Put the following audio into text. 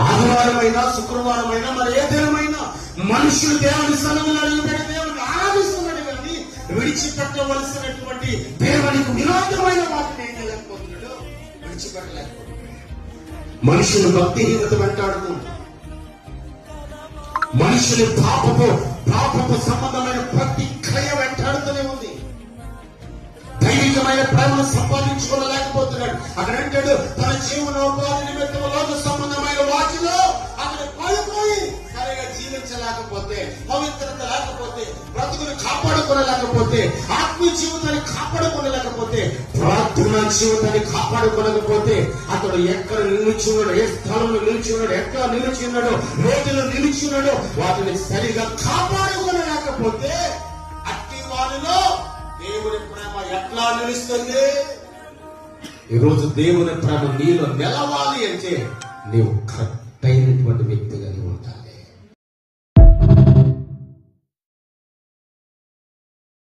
ఆదివారమైనా శుక్రవారమైనా మరి ఏ దినమైనా మనుషులు దేవుని సన్నిధిలో అడుగుపెట్టి దేవునికి ఆరాధిస్తున్నాడు కానీ విడిచిపెట్టవలసినటువంటి దేవునికి విరోధమైన వాటిని ఏం చేయలేకపోతున్నాడు, విడిచిపెట్టలేకపోతున్నాడు. మనుషులు భక్తిహీనత వెంటాడుతుంటారు. మనుషులు పాపపు సంబంధమైన ప్రతి క్రియ వెంటాడుతూనే ఉంది. దైవికమైన ప్రేమను సంపాదించుకోలేకపోతున్నాడు. అక్కడ అంటాడు తన జీవనోపాధి నిమిత్తం లోక సంబంధమైన వాటిలో అక్కడ పడిపోయి సరిగా జీవించలేకపోతే, పవిత్రత లేకపోతే, బ్రతుకుని కాపాడుకోలేకపోతే, ఆత్మీయ జీవితాన్ని కాపాడుకోలేకపోతే, ప్రార్థన జీవితాన్ని కాపాడుకోలేకపోతే అతడు ఎక్కడ నిలిచి ఉన్నాడు, ఏ స్థలంలో నిలిచి ఉన్నాడు, ఎక్కడ నిలిచి ఉన్నాడో, రోజులు నిలిచి ఉన్నాడో వాటిని సరిగా కాపాడుకోలేకపోతే అట్టి వారిలో దేవుని ప్రేమ ఎట్లా నిలుస్తుంది? ఈరోజు దేవుని ప్రేమ నీలో నిలవాలి అంటే నీవు కరెక్ట్ అయినటువంటి వ్యక్తిగా ఉండాలి.